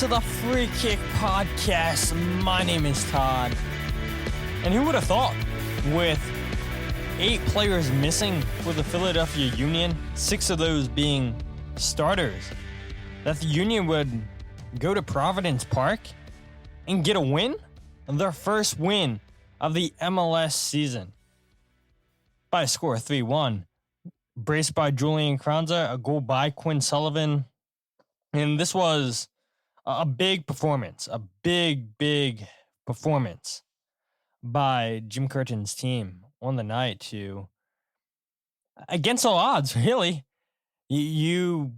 to the Free Kick Podcast. My name is Todd. And who would have thought, with 8 players missing for the Philadelphia Union, 6 of those being starters, that the Union would go to Providence Park and get a win? Their first win of the MLS season by a score of 3-1. Braced by Julian Carranza, a goal by Cavan Sullivan. And this was a big performance, a big performance by Jim Curtin's team on the night to, against all odds, really. You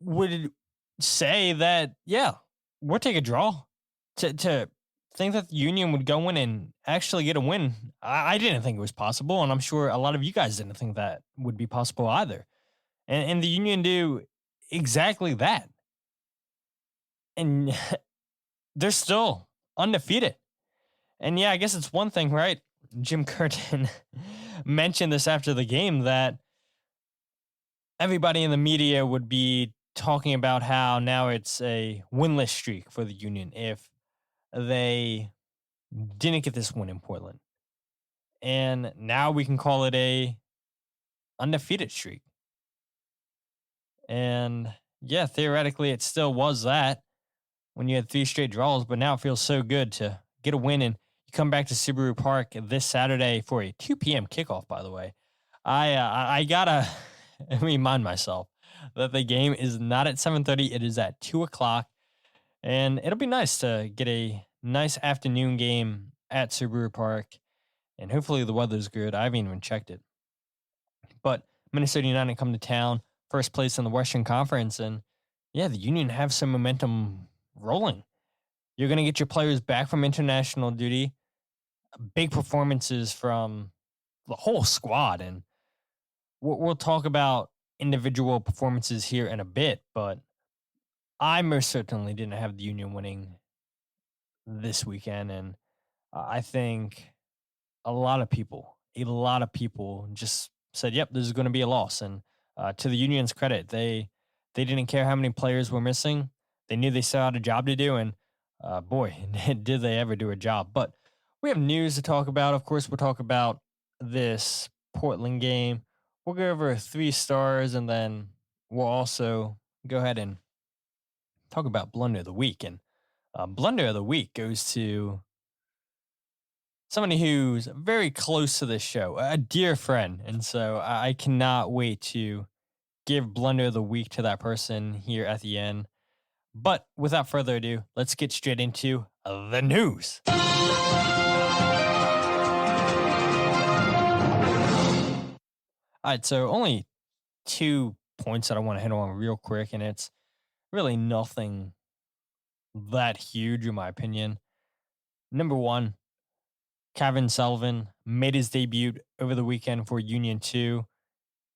would say that, yeah, we'll take a draw. To think that the Union would go in and actually get a win, I didn't think it was possible, and I'm sure a lot of you guys didn't think that would be possible either. And the Union do exactly that. And they're still undefeated. And yeah, I guess it's one thing, right? Jim Curtin mentioned this after the game, that everybody in the media would be talking about how now it's a winless streak for the Union if they didn't get this win in Portland. And now we can call it a undefeated streak. And yeah, theoretically it still was that when you had 3 straight draws, but now it feels so good to get a win. And you come back to Subaru Park this Saturday for a 2 p.m. kickoff, by the way. I gotta remind myself that the game is not at 7:30. It is at 2 o'clock. And it'll be nice to get a nice afternoon game at Subaru Park. And hopefully the weather's good. I haven't even checked it. But Minnesota United come to town, first place in the Western Conference. And yeah, the Union have some momentum rolling. You're going to get your players back from international duty. Big performances from the whole squad. And we'll talk about individual performances here in a bit. But I most certainly didn't have the Union winning this weekend. And I think a lot of people just said, yep, this is going to be a loss. And to the Union's credit, they didn't care how many players were missing. They knew they still had a job to do. And boy, did they ever do a job. But we have news to talk about. Of course, we'll talk about this Portland game. We'll go over 3 stars, and then we'll also go ahead and talk about Blunder of the Week. And Blunder of the Week goes to somebody who's very close to this show, a dear friend. And so I cannot wait to give Blunder of the Week to that person here at the end. But without further ado, let's get straight into the news. All right, so only 2 points that I want to hit on real quick, and it's really nothing that huge in my opinion. Number 1, Cavan Sullivan made his debut over the weekend for Union 2,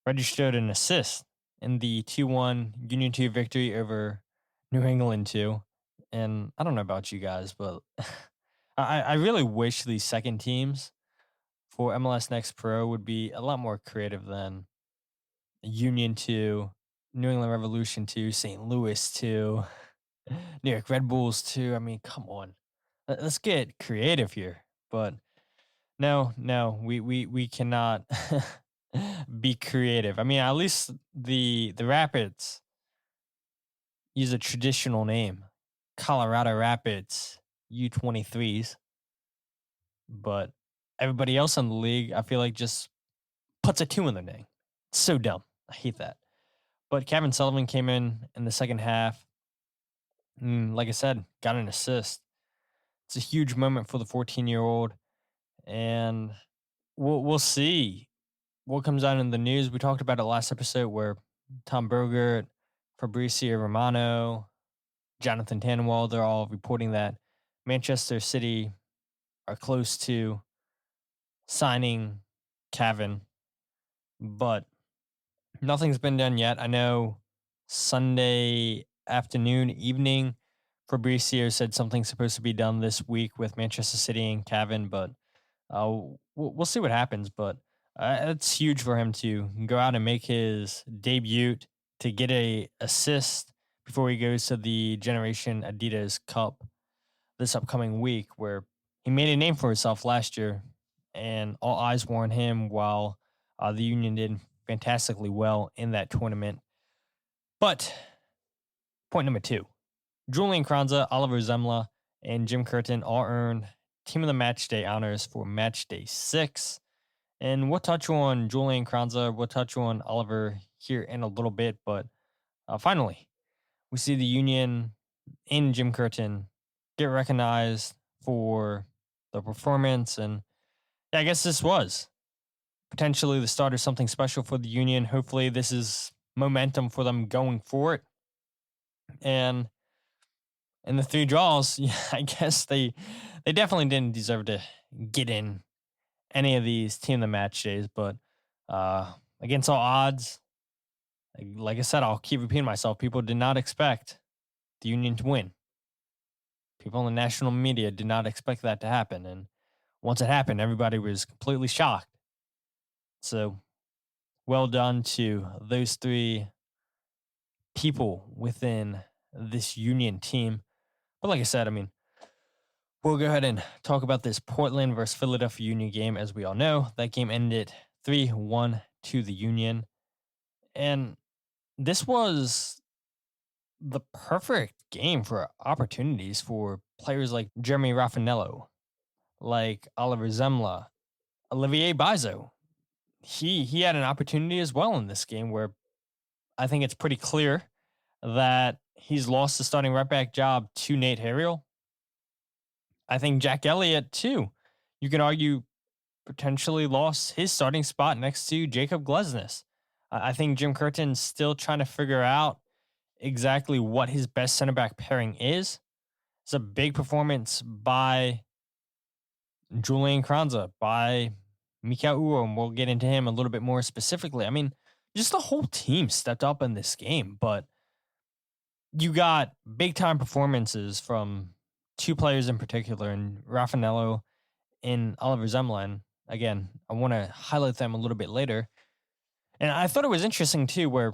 registered an assist in the 2-1 Union 2 victory over New England 2. And I don't know about you guys, but I really wish these second teams for MLS Next Pro would be a lot more creative than Union 2, New England Revolution 2, St. Louis 2, New York Red Bulls 2. I mean, come on. Let's get creative here. But no, we cannot be creative. I mean, at least the Rapids use a traditional name, Colorado Rapids U23s. But everybody else in the league, I feel like, just puts a 2 in their name. It's so dumb. I hate that. But Cavan Sullivan came in the second half. Like I said, got an assist. It's a huge moment for the 14-year-old. And we'll see what comes out in the news. We talked about it last episode where Tom Bogert, Fabrizio Romano, Jonathan Tannenwald, they're all reporting that Manchester City are close to signing Cavan, but nothing's been done yet. I know Sunday afternoon, evening, Fabrizio said something's supposed to be done this week with Manchester City and Cavan, but we'll see what happens. But it's huge for him to go out and make his debut, to get a assist, before he goes to the Generation Adidas Cup this upcoming week, where he made a name for himself last year, and all eyes were on him while the Union did fantastically well in that tournament. But point number two, Julian Carranza, Oliver Semmle, and Jim Curtin all earned Team of the Match Day honors for Match Day 6. And we'll touch on Julian Carranza, we'll touch on Oliver here in a little bit, but finally, we see the Union in Jim Curtin get recognized for the performance. And yeah, I guess this was potentially the start of something special for the Union. Hopefully, this is momentum for them going forward. And in the 3 draws, yeah, I guess they definitely didn't deserve to get in any of these team of the match days, but against all odds, like I said, I'll keep repeating myself. People did not expect the Union to win. People in the national media did not expect that to happen, and once it happened, everybody was completely shocked. So, well done to those 3 people within this Union team. But like I said, I mean, we'll go ahead and talk about this Portland versus Philadelphia Union game. As we all know, that game ended 3-1 to the Union. And this was the perfect game for opportunities for players like Jeremy Rafanello, like Oliver Semmle, Olivier Bizo. He had an opportunity as well in this game where I think it's pretty clear that he's lost the starting right back job to Nate Harriel. I think Jack Elliott, too, you can argue potentially lost his starting spot next to Jacob Glesnes. I think Jim Curtin's still trying to figure out exactly what his best center back pairing is. It's a big performance by Julian Carranza, by Mikael Uhre, and we'll get into him a little bit more specifically. I mean, just the whole team stepped up in this game, but you got big time performances from 2 players in particular, and Rafanello and Oliver Semmle. And again, I want to highlight them a little bit later. And I thought it was interesting too, where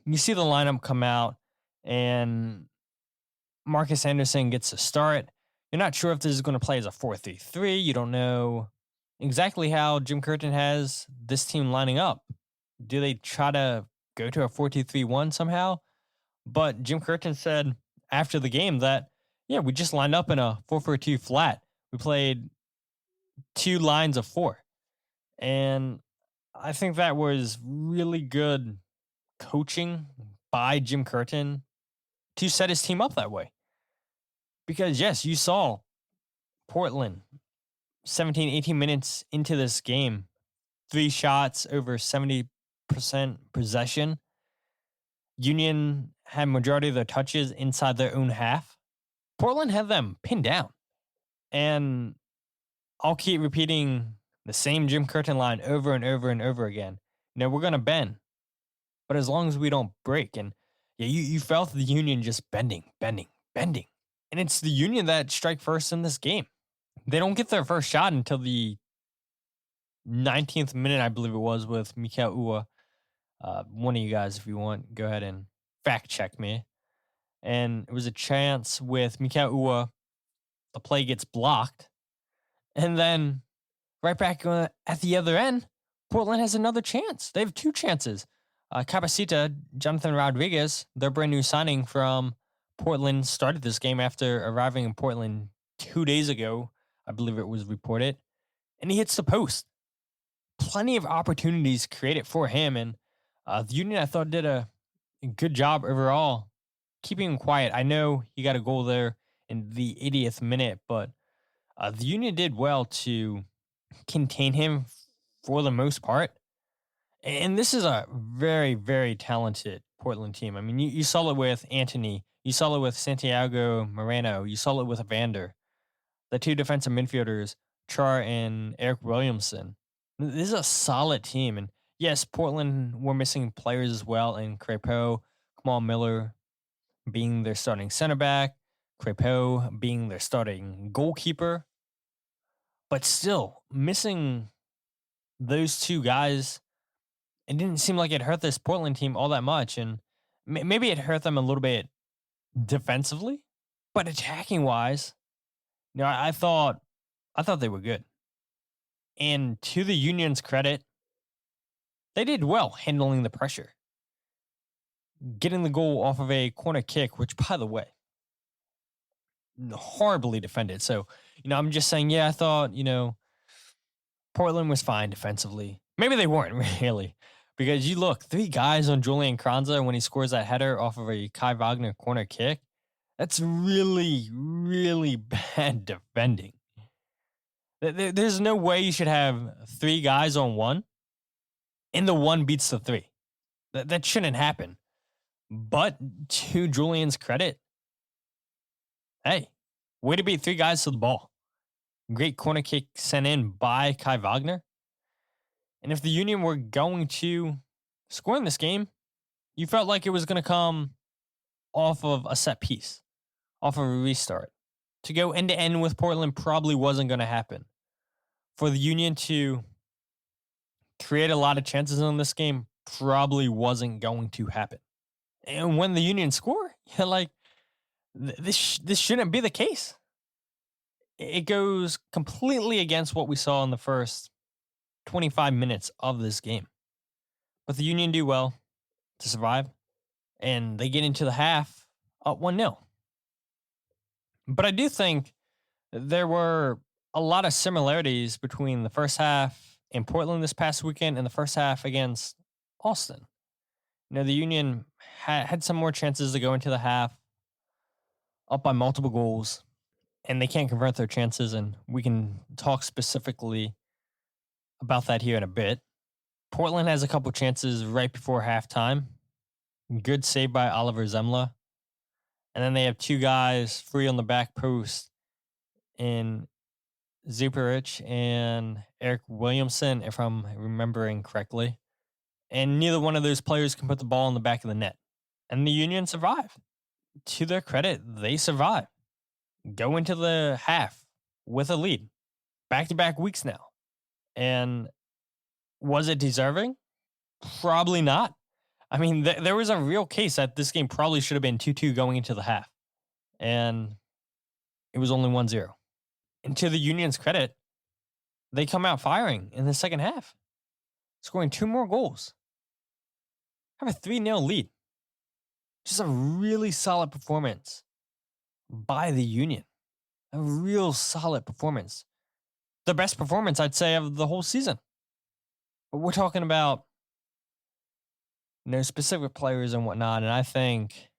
you see the lineup come out and Marcus Anderson gets to start. You're not sure if this is going to play as a 4-3-3. You don't know exactly how Jim Curtin has this team lining up. Do they try to go to a 4-2-3-1 somehow? But Jim Curtin said after the game that, yeah, we just lined up in a 4-4-2 flat. We played 2 lines of 4. And I think that was really good coaching by Jim Curtin to set his team up that way. Because, yes, you saw Portland 17, 18 minutes into this game, 3 shots, over 70% possession. Union had majority of their touches inside their own half. Portland had them pinned down. And I'll keep repeating the same Jim Curtin line over and over and over again. We're going to bend, but as long as we don't break. And yeah, you felt the Union just bending. And it's the Union that strike first in this game. They don't get their first shot until the 19th minute, I believe it was, with Mikael Uhre. One of you guys, if you want, go ahead and fact check me. And it was a chance with Mikael Uhre. The play gets blocked. And then right back at the other end, Portland has another chance. They have 2 chances. Capacita, Jonathan Rodriguez, their brand new signing from Portland, started this game after arriving in Portland 2 days ago, I believe it was reported. And he hits the post. Plenty of opportunities created for him. And the Union, I thought, did a good job overall, keeping him quiet. I know he got a goal there in the 80th minute, but the Union did well to contain him for the most part. And this is a very, very talented Portland team. I mean, you saw it with Anthony. You saw it with Santiago Moreno. You saw it with Evander. The 2 defensive midfielders, Char and Eric Williamson. This is a solid team. And yes, Portland were missing players as well in Crepeau, Kamal Miller being their starting center back, Crepeau being their starting goalkeeper. But still, missing those 2 guys, it didn't seem like it hurt this Portland team all that much. And Maybe it hurt them a little bit defensively, but attacking wise, I thought they were good. And to the Union's credit, they did well handling the pressure, getting the goal off of a corner kick, which, by the way, horribly defended. So, I'm just saying, yeah, I thought, Portland was fine defensively. Maybe they weren't really, because you look, three guys on Julian Carranza when he scores that header off of a Kai Wagner corner kick. That's really, really bad defending. There's no way you should have three guys on one and the one beats the three. That shouldn't happen. But to Julian's credit, hey, way to beat three guys to the ball. Great corner kick sent in by Kai Wagner. And if the Union were going to score in this game, you felt like it was going to come off of a set piece, off of a restart. To go end to end with Portland probably wasn't going to happen. For the Union to create a lot of chances in this game probably wasn't going to happen. And when the Union score, you're like, this shouldn't be the case. It goes completely against what we saw in the first 25 minutes of this game. But the Union do well to survive, and they get into the half up 1-0. But I do think there were a lot of similarities between the first half in Portland this past weekend and the first half against Austin. The Union had some more chances to go into the half up by multiple goals, and they can't convert their chances, and we can talk specifically about that here in a bit. Portland has a couple chances right before halftime. Good save by Oliver Semmle. And then they have two guys free on the back post in Zuperich and Eric Williamson, if I'm remembering correctly. And neither one of those players can put the ball in the back of the net. And the Union survive. To their credit, they survive. Go into the half with a lead. Back-to-back weeks now. And was it deserving? Probably not. I mean, there was a real case that this game probably should have been 2-2 going into the half. And it was only 1-0. And to the Union's credit, they come out firing in the second half, scoring two more goals. Have a 3-0 lead. Just a really solid performance by the Union. A real solid performance. The best performance, I'd say, of the whole season. But we're talking about specific players and whatnot, and I think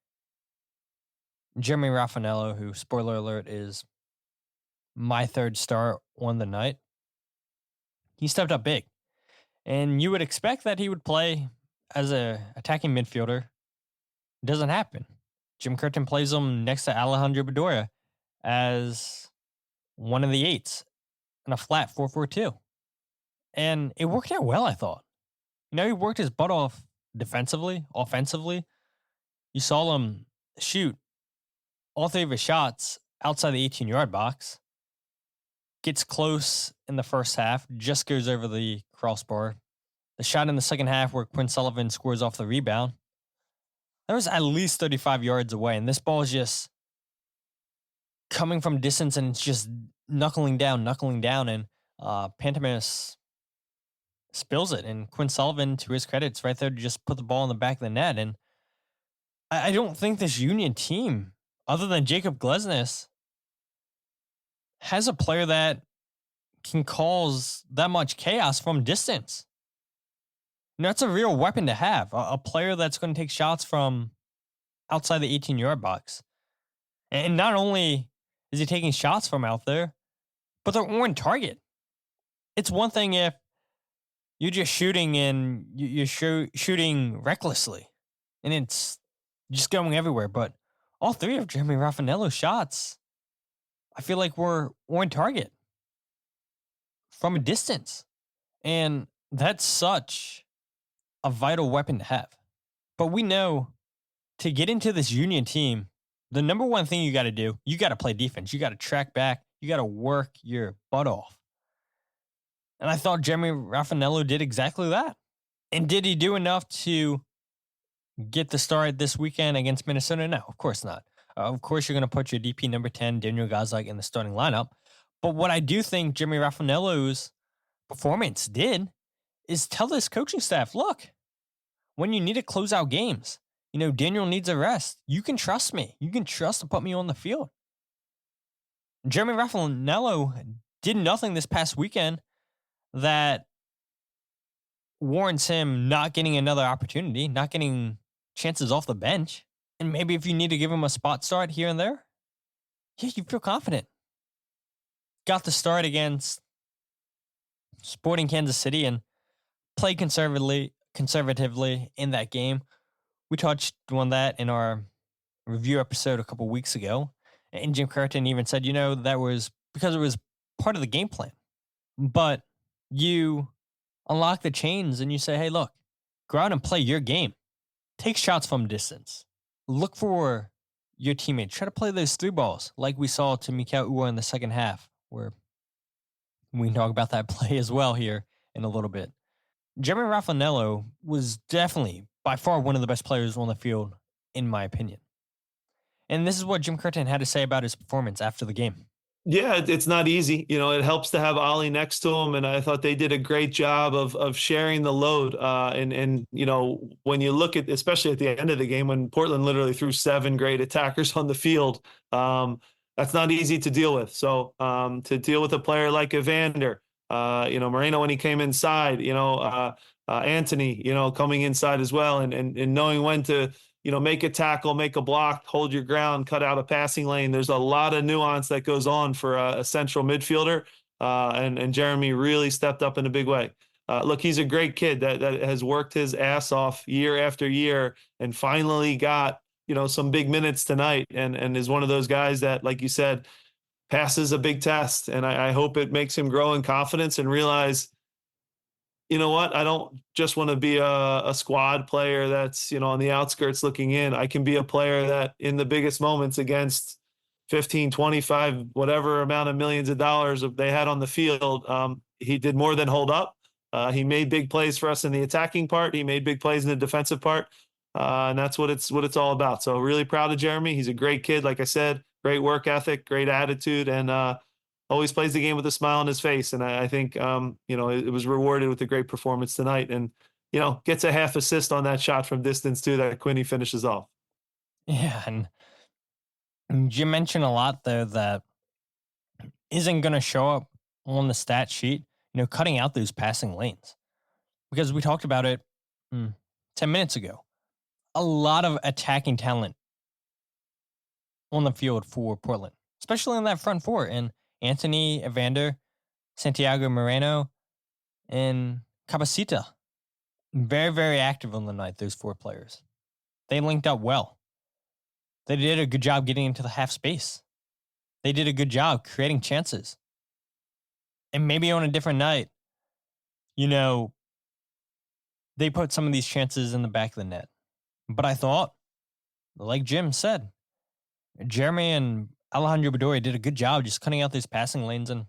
Jeremy Rafanello, who, spoiler alert, is my third star on the night, he stepped up big. And you would expect that he would play as a attacking midfielder. It doesn't happen. Jim Curtin plays him next to Alejandro Bedoya as one of the eights in a flat 4-4-2. And it worked out well, I thought. He worked his butt off defensively, offensively. You saw him shoot all three of his shots outside the 18-yard box. Gets close in the first half, just goes over the crossbar. The shot in the second half where Quinn Sullivan scores off the rebound, that was at least 35 yards away, and this ball is just coming from distance, and it's just knuckling down, and Pantomis spills it, and Quinn Sullivan, to his credit, is right there to just put the ball in the back of the net. And I don't think this Union team, other than Jacob Glesnes, has a player that can cause that much chaos from distance. That's a real weapon to have, a player that's going to take shots from outside the 18-yard box. And not only is he taking shots from out there, but they're on target. It's one thing if you're just shooting and you're shooting recklessly, and it's just going everywhere. But all three of Jeremy Rafanello's shots, I feel like were on target from a distance. And that's such a vital weapon to have. But we know to get into this Union team, the number one thing you got to do, you got to play defense. You got to track back. You got to work your butt off. And I thought Jeremy Rafanello did exactly that. And did he do enough to get the start this weekend against Minnesota? No, of course not. Of course, you're going to put your DP number 10, Daniel Gazdag, in the starting lineup. But what I do think Jimmy Rafanello's performance did is tell this coaching staff, look, when you need to close out games, Daniel needs a rest. You can trust me. You can trust to put me on the field. Jeremy Rafanello did nothing this past weekend that warrants him not getting another opportunity, not getting chances off the bench. And maybe if you need to give him a spot start here and there, yeah, you feel confident. Got the start against Sporting Kansas City and played conservatively in that game. We touched on that in our review episode a couple weeks ago. And Jim Curtin even said, that was because it was part of the game plan. But you unlock the chains and you say, hey, look, go out and play your game. Take shots from distance. Look for your teammates. Try to play those through balls like we saw to Mikael Uhre in the second half, where we can talk about that play as well here in a little bit. Jeremy Rafanello was definitely by far one of the best players on the field, in my opinion. And this is what Jim Curtin had to say about his performance after the game. Yeah, it's not easy. It helps to have Ollie next to him, and I thought they did a great job of sharing the load. And when you look at, especially at the end of the game, when Portland literally threw 7 great attackers on the field, that's not easy to deal with. So to deal with a player like Evander, Moreno when he came inside, Anthony, coming inside as well, and knowing when to make a tackle, make a block, hold your ground, cut out a passing lane. There's a lot of nuance that goes on for a central midfielder, and Jeremy really stepped up in a big way. Look, he's a great kid that has worked his ass off year after year and finally got some big minutes tonight, and is one of those guys that, like you said, passes a big test. And I hope it makes him grow in confidence and realize, you know what? I don't just want to be a squad player that's, on the outskirts looking in. I can be a player that in the biggest moments against 15, 25, whatever amount of millions of dollars they had on the field, he did more than hold up. He made big plays for us in the attacking part. He made big plays in the defensive part. And that's what it's it's all about. So really proud of Jeremy. He's a great kid. Like I said, great work ethic, great attitude, and always plays the game with a smile on his face. And I think, it was rewarded with a great performance tonight, and, gets a half assist on that shot from distance too, that Quinney finishes off. Yeah. And you mentioned a lot there that isn't going to show up on the stat sheet, cutting out those passing lanes, because we talked about it 10 minutes ago. A lot of attacking talent on the field for Portland, especially in that front four. And Anthony, Evander, Santiago Moreno, and Cabecita. Very, very active on the night, those 4 players. They linked up well. They did a good job getting into the half space. They did a good job creating chances. And maybe on a different night, they put some of these chances in the back of the net. But I thought, like Jim said, Jeremy and Alejandro Bedoya did a good job just cutting out these passing lanes. And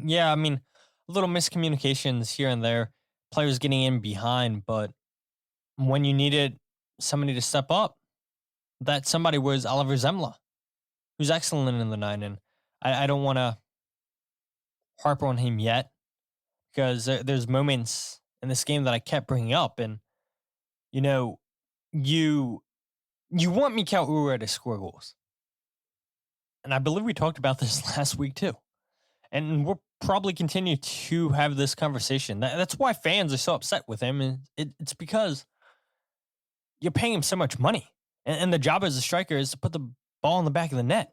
yeah, I mean, little miscommunications here and there, players getting in behind. But when you needed somebody to step up, that somebody was Oliver Semmle, who's excellent in the 9. And I don't want to harp on him yet, because there's moments in this game that I kept bringing up. And, you want Mikael Uhre to score goals. And I believe we talked about this last week too. And we'll probably continue to have this conversation. That's why fans are so upset with him. And it's because you're paying him so much money. And the job as a striker is to put the ball in the back of the net.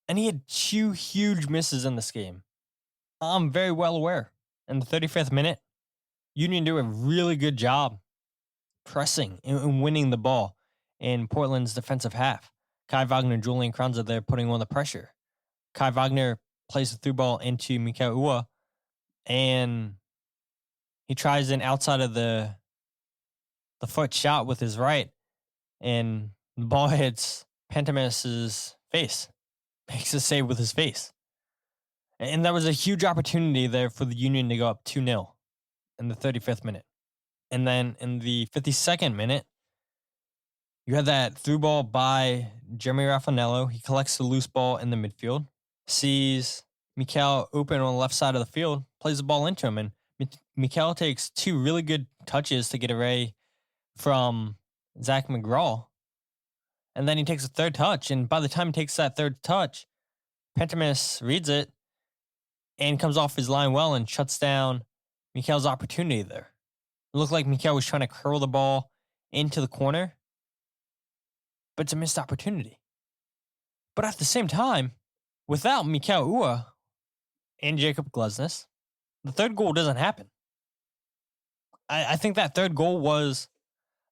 And he had 2 huge misses in this game. I'm very well aware. In the 35th minute, Union do a really good job pressing and winning the ball in Portland's defensive half. Kai Wagner, Julian Carranza, they're putting on the pressure. Kai Wagner plays the through ball into Mikael Uhre, and he tries an outside of the foot shot with his right, and the ball hits Pantemis's face. Makes a save with his face. And that was a huge opportunity there for the Union to go up 2-0 in the 35th minute. And then in the 52nd minute, You had that through ball by Jeremy Rafanello. He collects the loose ball in the midfield, sees Mikael open on the left side of the field, plays the ball into him, and Mikael takes two really good touches to get away from Zach McGraw. And then he takes a third touch, and by the time he takes that third touch, Pentimus reads it and comes off his line well and shuts down Mikael's opportunity there. It looked like Mikael was trying to curl the ball into the corner, but it's a missed opportunity. But at the same time, without Mikael Uhre and Jacob Glesnes, the third goal doesn't happen. I think that third goal was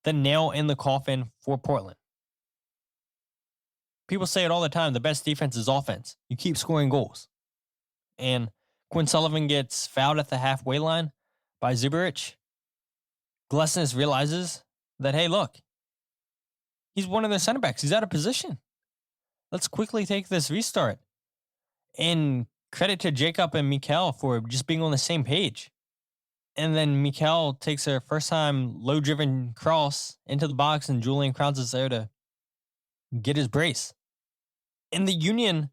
the nail in the coffin for Portland. People say it all the time, the best defense is offense. You keep scoring goals. And Cavan Sullivan gets fouled at the halfway line by Zuberic. Glesnes realizes that, hey, look, he's one of their center backs. He's out of position. Let's quickly take this restart. And credit to Jacob and Mikael for just being on the same page. And then Mikael takes her first time low-driven cross into the box, and Julian Carranza is there to get his brace. In the Union,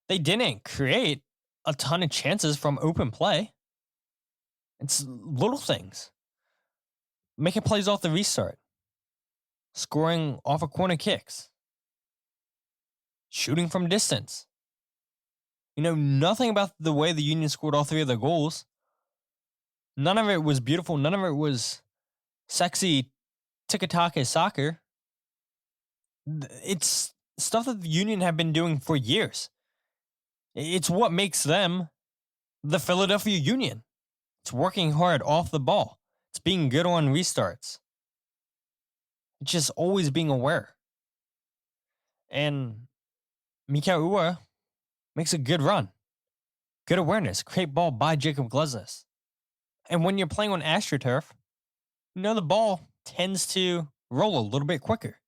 they didn't create a ton of chances from open play. It's little things. Making plays off the restart. Scoring off of corner kicks. Shooting from distance. Nothing about the way the Union scored all three of their goals. None of it was beautiful. None of it was sexy tiki-taka soccer. It's stuff that the Union have been doing for years. It's what makes them the Philadelphia Union. It's working hard off the ball. It's being good on restarts. It's just always being aware. And Mikael Uhre makes a good run. Good awareness. Great ball by Jacob Glesnes. And when you're playing on AstroTurf, the ball tends to roll a little bit quicker.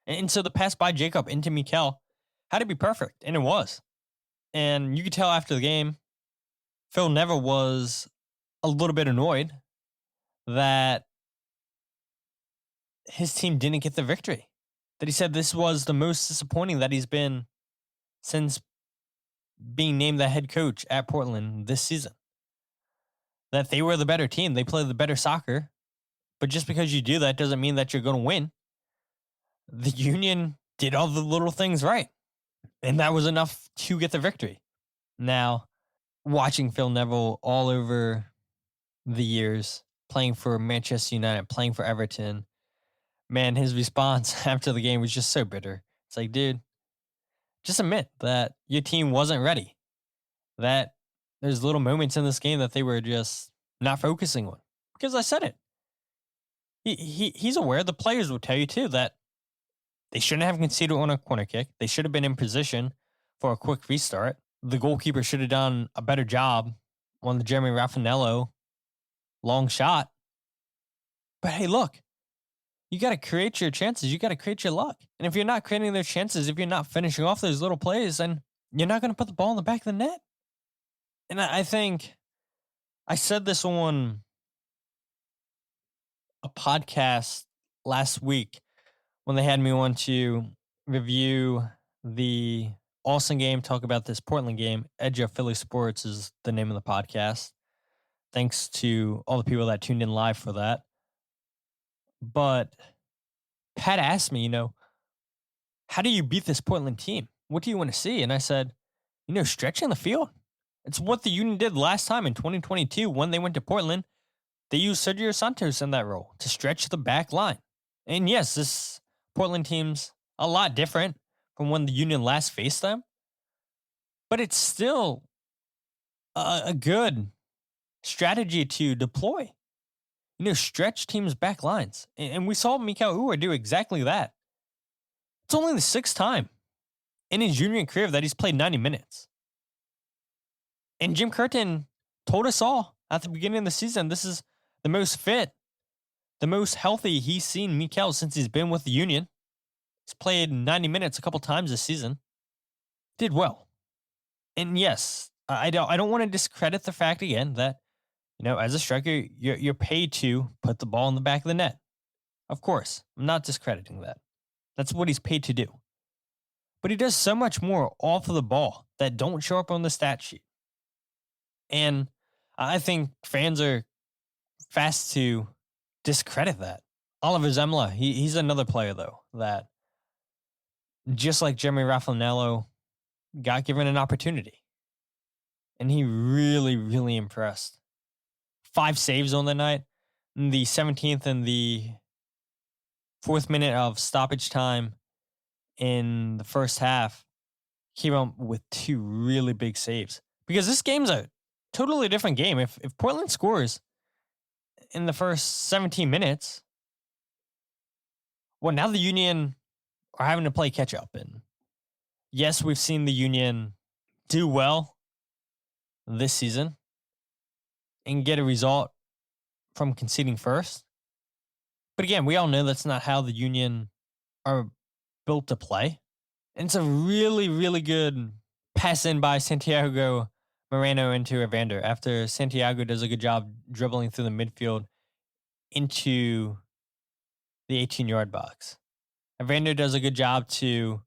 And so the pass by Jacob into Mikael had to be perfect, and it was. And you could tell after the game, Phil Neville was a little bit annoyed that his team didn't get the victory. That he said this was the most disappointing that he's been since being named the head coach at Portland this season. That they were the better team. They played the better soccer. But just because you do that doesn't mean that you're going to win. The Union did all the little things right. And that was enough to get the victory. Now, watching Phil Neville all over the years, playing for Manchester United, playing for Everton, man, his response after the game was just so bitter. It's like, dude, just admit that your team wasn't ready. That there's little moments in this game that they were just not focusing on. Because I said it. He's aware. The players will tell you too that they shouldn't have conceded on a corner kick. They should have been in position for a quick restart. The goalkeeper should have done a better job on the Jeremy Rafanello long shot. But hey, look, you got to create your chances. You got to create your luck. And if you're not creating those chances, if you're not finishing off those little plays, then you're not going to put the ball in the back of the net. And I think I said this on a podcast last week when they had me on to review the Austin game, talk about this Portland game. Edge of Philly Sports is the name of the podcast. Thanks to all the people that tuned in live for that. But Pat asked me, how do you beat this Portland team? What do you want to see? And I said, stretching the field. It's what the Union did last time in 2022 when they went to Portland. They used Sergio Santos in that role to stretch the back line. And yes, this Portland team's a lot different from when the Union last faced them. But it's still a good strategy to deploy. Stretch teams' back lines. And we saw Mikael Uhre do exactly that. It's only the sixth time in his junior career that he's played 90 minutes. And Jim Curtin told us all at the beginning of the season, this is the most fit, the most healthy he's seen Mikael since he's been with the Union. He's played 90 minutes a couple times this season. Did well. And yes, I don't want to discredit the fact again that, as a striker, you're paid to put the ball in the back of the net. Of course, I'm not discrediting that. That's what he's paid to do. But he does so much more off of the ball that don't show up on the stat sheet. And I think fans are fast to discredit that. Oliver Semmle, he's another player, though, that just like Jeremy Rafanello, got given an opportunity. And he really, really impressed. 5 saves on the night. In the 17th and the 4th minute of stoppage time in the first half, came up with 2 really big saves. Because this game's a totally different game. If Portland scores in the first 17 minutes, well, now the Union are having to play catch up. And yes, we've seen the Union do well this season and get a result from conceding first. But again, we all know that's not how the Union are built to play. And it's a really, really good pass in by Santiago Moreno into Evander after Santiago does a good job dribbling through the midfield into the 18-yard box. Evander does a good job to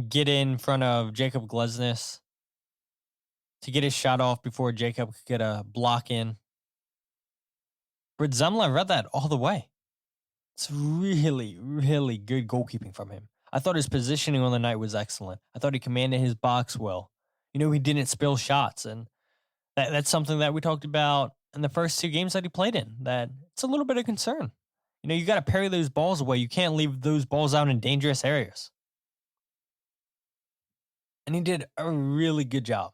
get in front of Jacob Glesnes to get his shot off before Jacob could get a block in. But Semmle read that all the way. It's really, really good goalkeeping from him. I thought his positioning on the night was excellent. I thought he commanded his box well. He didn't spill shots, and that's something that we talked about in the first 2 games that he played in, that it's a little bit of concern. You got to parry those balls away. You can't leave those balls out in dangerous areas. And he did a really good job.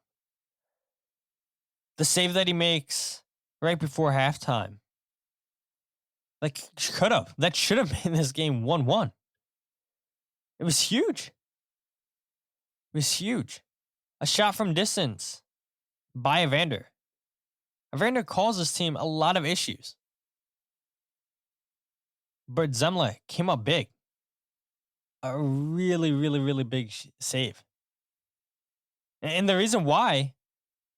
The save that he makes right before halftime, that should have made this game 1-1. It was huge. It was huge. A shot from distance by Evander. Evander caused his team a lot of issues. But Semmle came up big. A really, really, really big save. And the reason why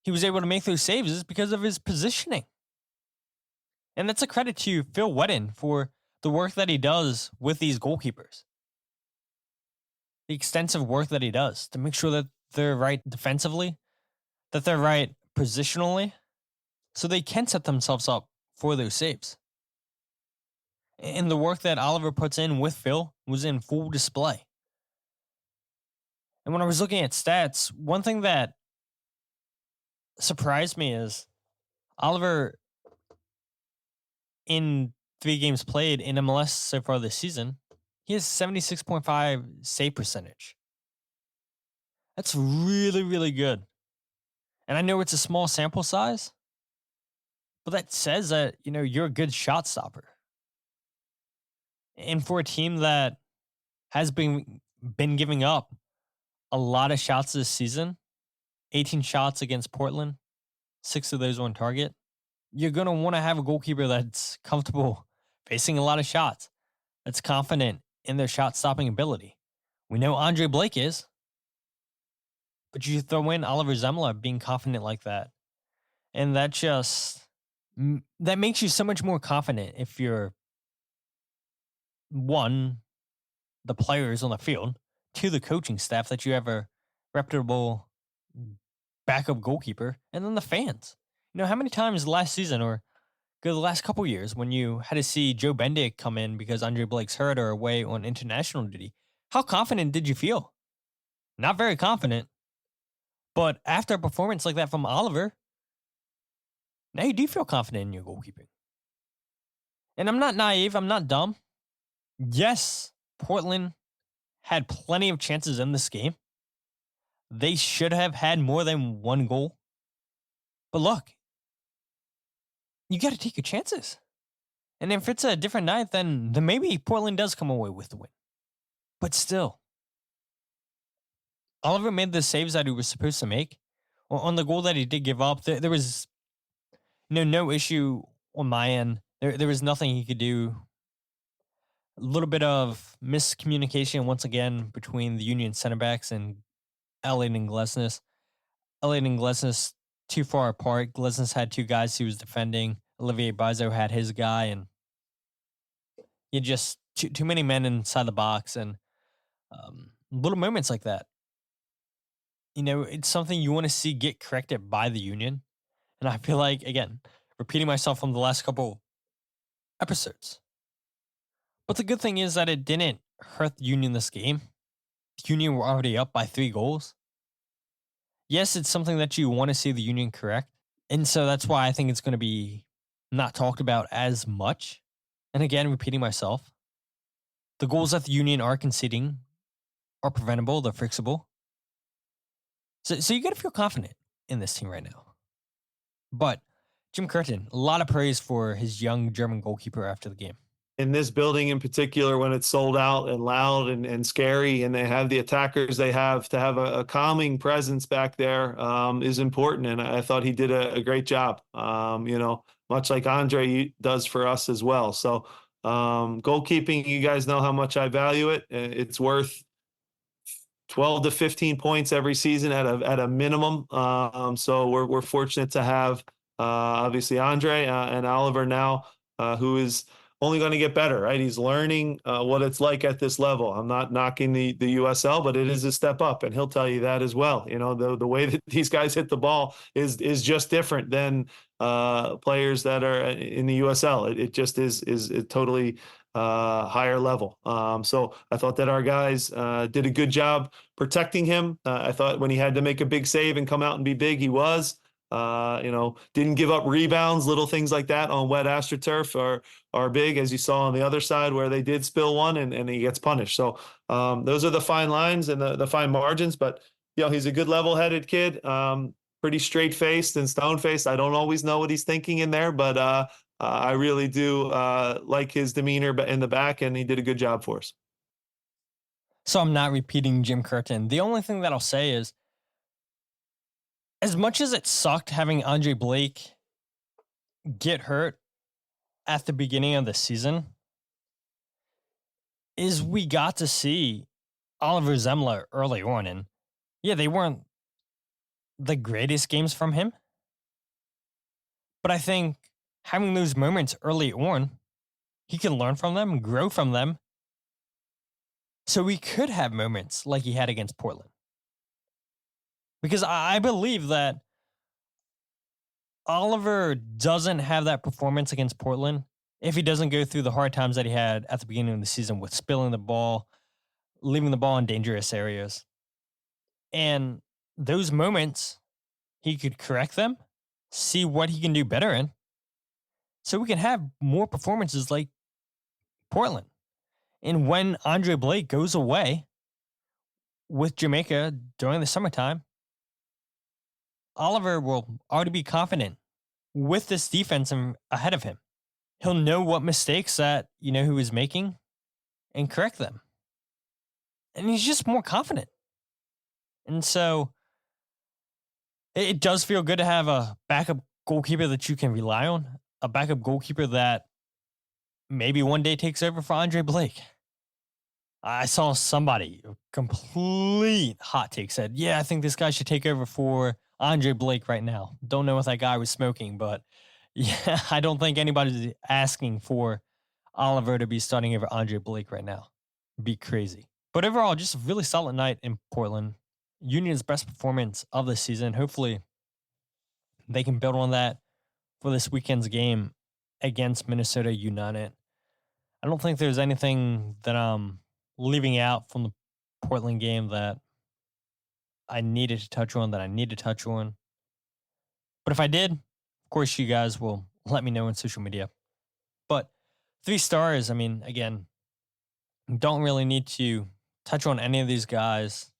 he was able to make those saves is because of his positioning. And that's a credit to Phil Whedon for the work that he does with these goalkeepers. The extensive work that he does to make sure that they're right defensively, that they're right positionally, so they can set themselves up for those saves. And the work that Oliver puts in with Phil was in full display. And when I was looking at stats, one thing that surprised me is Oliver, in 3 games played in MLS so far this season, he has 76.5 save percentage. That's really, really good. And I know it's a small sample size, but that says that, you're a good shot stopper. And for a team that has been giving up a lot of shots this season, 18 shots against Portland, 6 of those on target, you're going to want to have a goalkeeper that's comfortable facing a lot of shots, that's confident in their shot stopping ability. We know Andre Blake is, but you throw in Oliver Semmle being confident like that, and that makes you so much more confident if you're, 1, the players on the field, 2, the coaching staff, that you have a reputable backup goalkeeper, and then the fans. How many times last season or the last couple years when you had to see Joe Bendick come in because Andre Blake's hurt or away on international duty, how confident did you feel? Not very confident. But after a performance like that from Oliver, now you do feel confident in your goalkeeping. And I'm not naive. I'm not dumb. Yes, Portland had plenty of chances in this game. They should have had more than 1 goal. But look, you got to take your chances. And if it's a different night, then maybe Portland does come away with the win. But still, Oliver made the saves that he was supposed to make. On the goal that he did give up, there was no issue on my end. There was nothing he could do. A little bit of miscommunication once again between the Union center backs and Elliott and Glesnes. Elliott and Glesnes too far apart. Glesnes had 2 guys he was defending. Olivier Bizo had his guy, and You just too many men inside the box and little moments like that. It's something you want to see get corrected by the union. And I feel like, again, repeating myself from the last couple episodes. But the good thing is that it didn't hurt the Union this game. The Union were already up by 3 goals. Yes, it's something that you want to see the Union correct. And so that's why I think it's going to be not talked about as much. And again, repeating myself, the goals that the Union are conceding are preventable, they're fixable. So you got to feel confident in this team right now. But Jim Curtin, a lot of praise for his young German goalkeeper after the game. In this building in particular, when it's sold out and loud and scary, and they have the attackers they have, to have a calming presence back there is important. And I thought he did a great job, much like Andre does for us as well. So goalkeeping, you guys know how much I value it. It's worth 12 to 15 points every season at a minimum. So we're fortunate to have obviously Andre and Oliver now, who is only going to get better, right? He's learning what it's like at this level. I'm not knocking the USL, but it is a step up, and he'll tell you that as well. The way that these guys hit the ball is just different than players that are in the USL. It just is totally higher level. So I thought that our guys did a good job protecting him. I thought when he had to make a big save and come out and be big, he was. Didn't give up rebounds, little things like that on wet AstroTurf are big, as you saw on the other side where they did spill one and he gets punished. So those are the fine lines and the fine margins. But he's a good level-headed kid, pretty straight-faced and stone-faced. I don't always know what he's thinking in there, but I really do like his demeanor in the back, and he did a good job for us. So I'm not repeating Jim Curtin. The only thing that I'll say is, as much as it sucked having Andre Blake get hurt at the beginning of the season, is we got to see Oliver Semmle early on. And yeah, they weren't the greatest games from him. But I think having those moments early on, he can learn from them, grow from them. So we could have moments like he had against Portland. Because I believe that Oliver doesn't have that performance against Portland if he doesn't go through the hard times that he had at the beginning of the season with spilling the ball, leaving the ball in dangerous areas. And those moments, he could correct them, see what he can do better in, so we can have more performances like Portland. And when Andre Blake goes away with Jamaica during the summertime, Oliver will already be confident with this defense ahead of him. He'll know what mistakes that, he was making and correct them. And he's just more confident. And so it does feel good to have a backup goalkeeper that you can rely on, a backup goalkeeper that maybe one day takes over for Andre Blake. I saw somebody, complete hot take, said, yeah, I think this guy should take over for Andre Blake right now. Don't know if that guy was smoking, but yeah, I don't think anybody's asking for Oliver to be starting over Andre Blake right now. It'd be crazy. But overall, just a really solid night in Portland. Union's best performance of the season. Hopefully, they can build on that for this weekend's game against Minnesota United. I don't think there's anything that I'm leaving out from the Portland game that I needed to touch on, But if I did, of course, you guys will let me know on social media. But 3 stars, again, don't really need to touch on any of these guys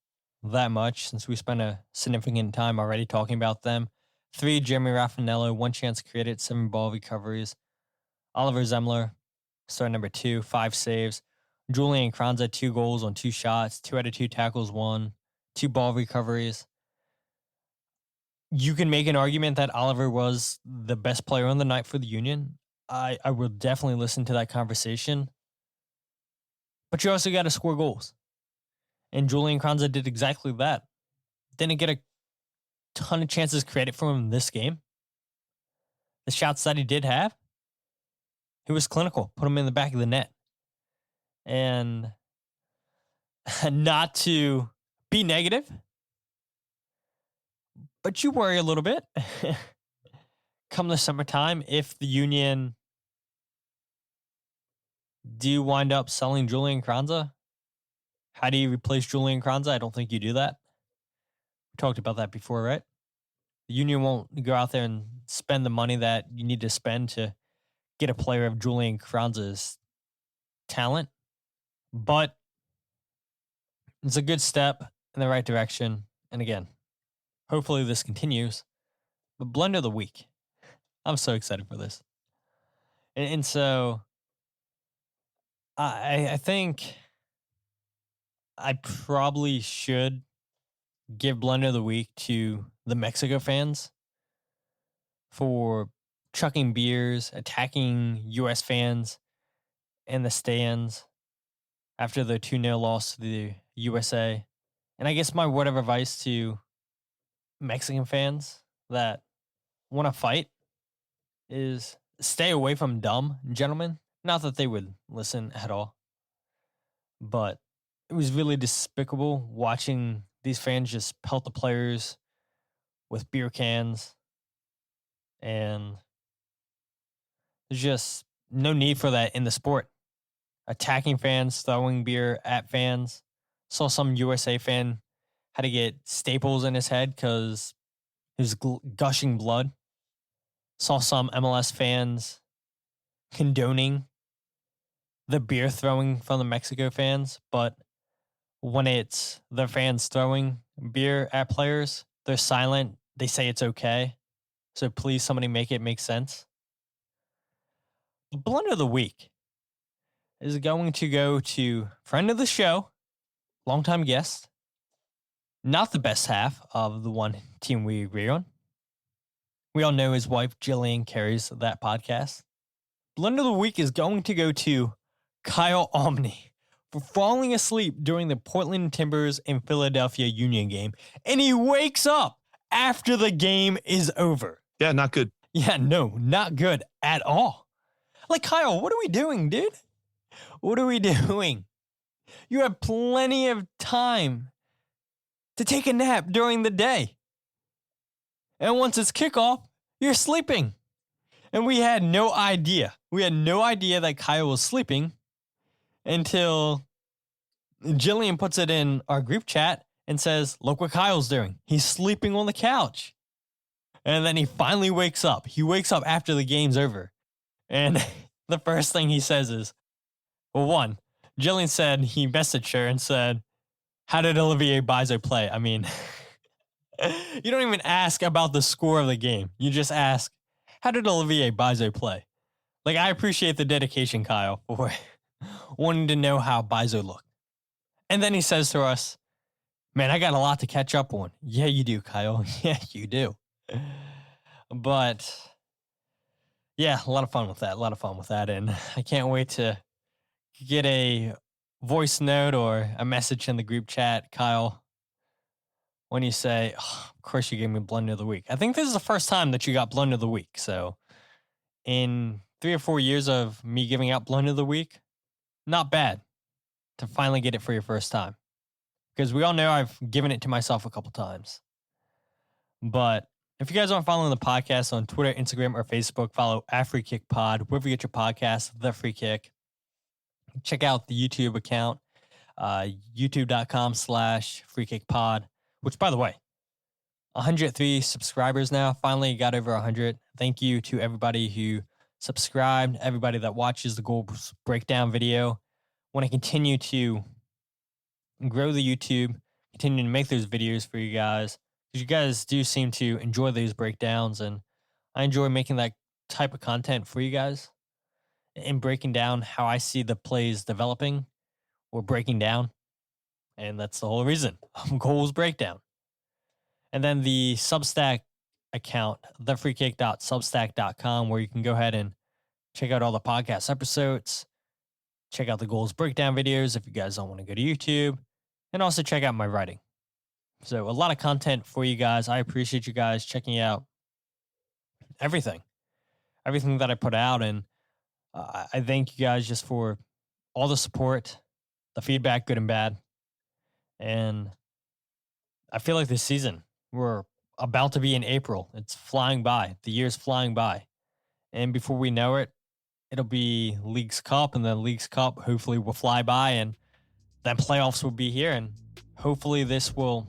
that much since we spent a significant time already talking about them. 3, Jeremy Rafanello, 1 chance created, 7 ball recoveries. Oliver Semmle, star number 2, 5 saves. Julian Carranza, 2 goals on 2 shots, 2 out of 2 tackles won, 2 ball recoveries. You can make an argument that Oliver was the best player on the night for the Union. I will definitely listen to that conversation. But you also got to score goals. And Julian Carranza did exactly that. Didn't get a ton of chances created from him this game. The shots that he did have, he was clinical, put him in the back of the net. And not to be negative, but you worry a little bit come the summertime if the Union do wind up selling Julian Carranza. How do you replace Julian Carranza? I don't think you do that. We talked about that before, right? The Union won't go out there and spend the money that you need to spend to get a player of Julian Carranza's talent, but it's a good step in the right direction. And again, hopefully this continues. But blend of the week. I'm so excited for this. And so I think I probably should give blend of the week to the Mexico fans for chucking beers, attacking US fans in the stands after the 2-0 loss to the USA. And I guess my word of advice to Mexican fans that want to fight is stay away from dumb gentlemen. Not that they would listen at all, but it was really despicable watching these fans just pelt the players with beer cans, and there's just no need for that in the sport. Attacking fans, throwing beer at fans. Saw some USA fan had to get staples in his head because he was gushing blood. Saw some MLS fans condoning the beer throwing from the Mexico fans, but when it's the fans throwing beer at players, they're silent. They say it's okay. So please, somebody make it make sense. The blunder of the week is going to go to friend of the show, longtime guest, not the best half of the one team we agree on. We all know his wife, Jillian, carries that podcast. Blunder of the week is going to go to Kyle Omni for falling asleep during the Portland Timbers and Philadelphia Union game. And he wakes up after the game is over. Yeah, not good. Yeah, no, not good at all. Like, Kyle, what are we doing, dude? What are we doing? You have plenty of time to take a nap during the day. And once it's kickoff, you're sleeping. And we had no idea. We had no idea that Kyle was sleeping until Jillian puts it in our group chat and says, look what Kyle's doing. He's sleeping on the couch. And then he finally wakes up. He wakes up after the game's over. And the first thing he says is, well, one, Jillian said he messaged her and said, how did Olivier Bizo play? I mean, you don't even ask about the score of the game. You just ask, how did Olivier Bizo play? Like, I appreciate the dedication, Kyle, for wanting to know how Bizo looked. And then he says to us, man, I got a lot to catch up on. Yeah, you do, Kyle. Yeah, you do. But yeah, a lot of fun with that. And I can't wait to get a voice note or a message in the group chat, Kyle, when you say, oh, of course you gave me blunder of the week. I think this is the first time that you got blunder of the week. So in 3 or 4 years of me giving out blunder of the week, not bad to finally get it for your first time. Because we all know I've given it to myself a couple times. But if you guys aren't following the podcast on Twitter, Instagram, or Facebook, follow @FreeKickPod, wherever you get your podcast, The Free Kick. Check out the YouTube account, youtube.com/FreeKickPod, which, by the way, 103 subscribers now. Finally got over 100. Thank you to everybody who subscribed, everybody that watches the goals breakdown video. Want to continue to grow the YouTube, continue to make those videos for you guys, because you guys do seem to enjoy these breakdowns, and I enjoy making that type of content for you guys and breaking down how I see the plays developing or breaking down. And that's the whole reason of Goals Breakdown. And then the Substack account, thefreekick.substack.com, where you can go ahead and check out all the podcast episodes, check out the Goals Breakdown videos if you guys don't want to go to YouTube, and also check out my writing. So a lot of content for you guys. I appreciate you guys checking out everything that I put out. And I thank you guys just for all the support, the feedback, good and bad. And I feel like this season, we're about to be in April. It's flying by. The year's flying by. And before we know it, it'll be Leagues Cup, and then Leagues Cup hopefully will fly by, and then playoffs will be here. And hopefully this will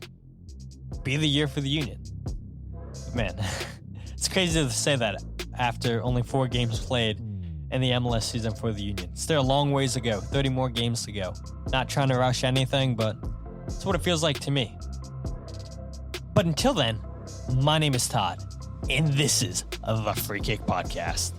be the year for the Union. Man, it's crazy to say that after only 4 games played in the MLS season for the Union. Still a long ways to go, 30 more games to go. Not trying to rush anything, but it's what it feels like to me. But until then, my name is Todd, and this is the Free Kick Podcast.